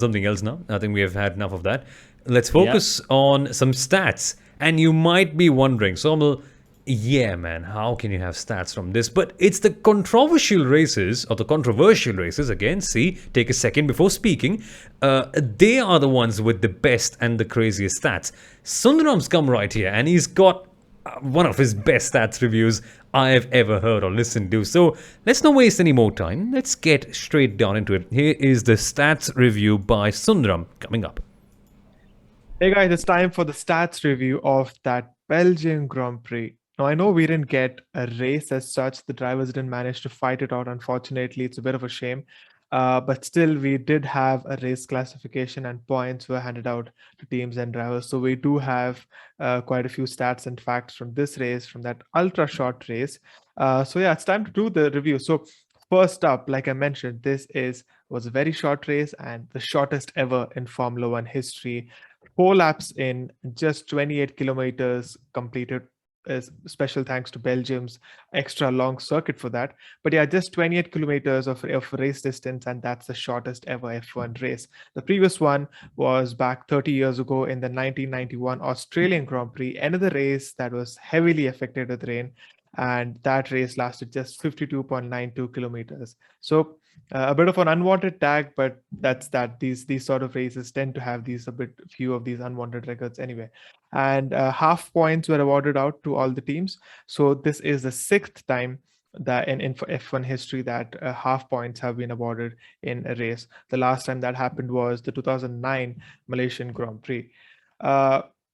something else now. I think we have had enough of that. Let's focus on some stats. And you might be wondering, Somal, yeah, man, how can you have stats from this? But it's the controversial races, or the controversial races, again, see, take a second before speaking. They are the ones with the best and the craziest stats. Sundaram's come right here, and he's got one of his best stats reviews I have ever heard or listened to. So let's not waste any more time. Let's get straight down into it. Here is the stats review by Sundaram coming up. Hey guys, it's time for the stats review of that Belgian Grand Prix. Now, I know we didn't get a race as such. The drivers didn't manage to fight it out. Unfortunately, it's a bit of a shame. But still, we did have a race classification and points were handed out to teams and drivers. So we do have quite a few stats and facts from this race, from that ultra short race. So yeah, it's time to do the review. So first up, like I mentioned, was a very short race and the shortest ever in Formula One history. 4 laps in just 28 kilometers completed. Special thanks to Belgium's extra long circuit for that. But yeah, just 28 kilometers of race distance, and that's the shortest ever F1 race. The previous one was back 30 years ago in the 1991 Australian Grand Prix, another race that was heavily affected with rain. And that race lasted just 52.92 kilometers. So a bit of an unwanted tag, but that's that. These sort of races tend to have few of these unwanted records anyway. And half points were awarded out to all the teams. So this is the sixth time that in F1 history that half points have been awarded in a race. The last time that happened was the 2009 Malaysian Grand Prix.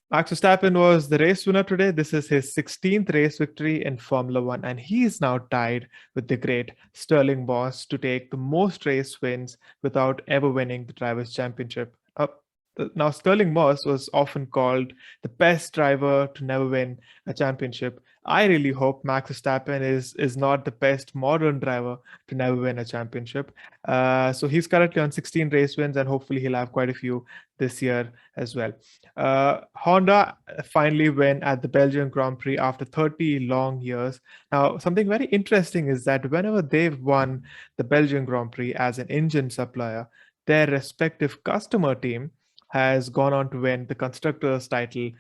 Max Verstappen was the race winner today. This is his 16th race victory in Formula One, and he is now tied with the great Sterling Moss to take the most race wins without ever winning the Drivers' Championship. Now, Sterling Moss was often called the best driver to never win a championship. I really hope Max Verstappen is not the best modern driver to never win a championship. So he's currently on 16 race wins, and hopefully he'll have quite a few this year as well. Honda finally win at the Belgian Grand Prix after 30 long years. Now, something very interesting is that whenever they've won the Belgian Grand Prix as an engine supplier, their respective customer team has gone on to win the constructors title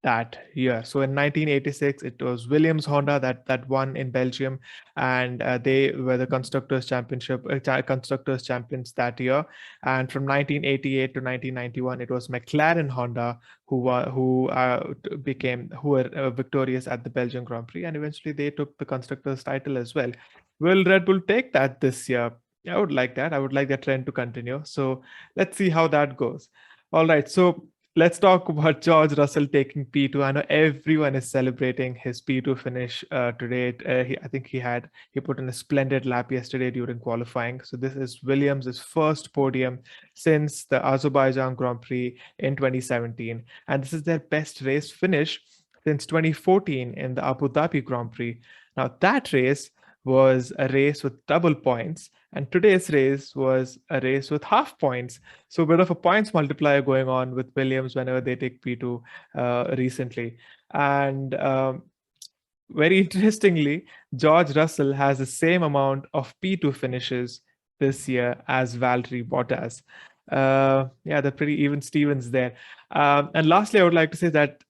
that year. So in 1986, it was Williams Honda that won in Belgium, and they were the constructors constructors champions that year. And from 1988 to 1991, it was McLaren Honda who were victorious at the Belgian Grand Prix, and eventually they took the constructors title as well. Will Red Bull take that this year? I would like that. I would like that trend to continue. So let's see how that goes. All right, so let's talk about George Russell taking P2. I know everyone is celebrating his P2 finish today. I think he put in a splendid lap yesterday during qualifying. So this is Williams' first podium since the Azerbaijan Grand Prix in 2017. And this is their best race finish since 2014 in the Abu Dhabi Grand Prix. Now that race was a race with double points, and today's race was a race with half points. So a bit of a points multiplier going on with Williams whenever they take P2 recently. And very interestingly, George Russell has the same amount of P2 finishes this year as Valtteri Bottas. Yeah, they're pretty even Stevens there. And lastly, I would like to say that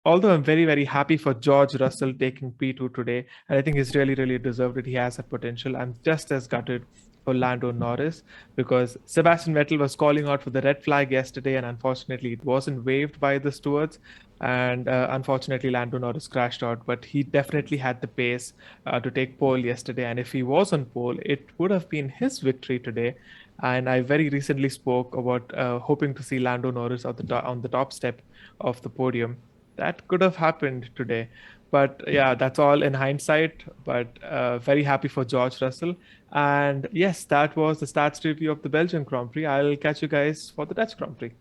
although I'm very, very happy for George Russell taking P2 today, and I think he's really, really deserved it. He has a potential. I'm just as gutted for Lando Norris because Sebastian Vettel was calling out for the red flag yesterday, and unfortunately it wasn't waved by the stewards. And unfortunately, Lando Norris crashed out, but he definitely had the pace to take pole yesterday. And if he was on pole, it would have been his victory today. And I very recently spoke about hoping to see Lando Norris on the top step of the podium. That could have happened today. But yeah, that's all in hindsight. But very happy for George Russell. And yes, that was the stats review of the Belgian Grand Prix. I'll catch you guys for the Dutch Grand Prix.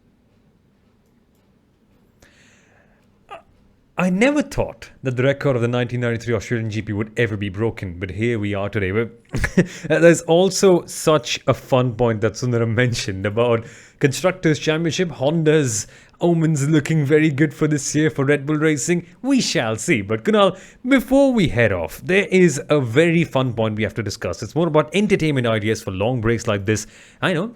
I never thought that the record of the 1993 Australian GP would ever be broken, but here we are today. There's also such a fun point that Sundaram mentioned about Constructors' Championship. Honda's omens looking very good for this year for Red Bull Racing. We shall see. But Kunal, before we head off, there is a very fun point we have to discuss. It's more about entertainment ideas for long breaks like this. I know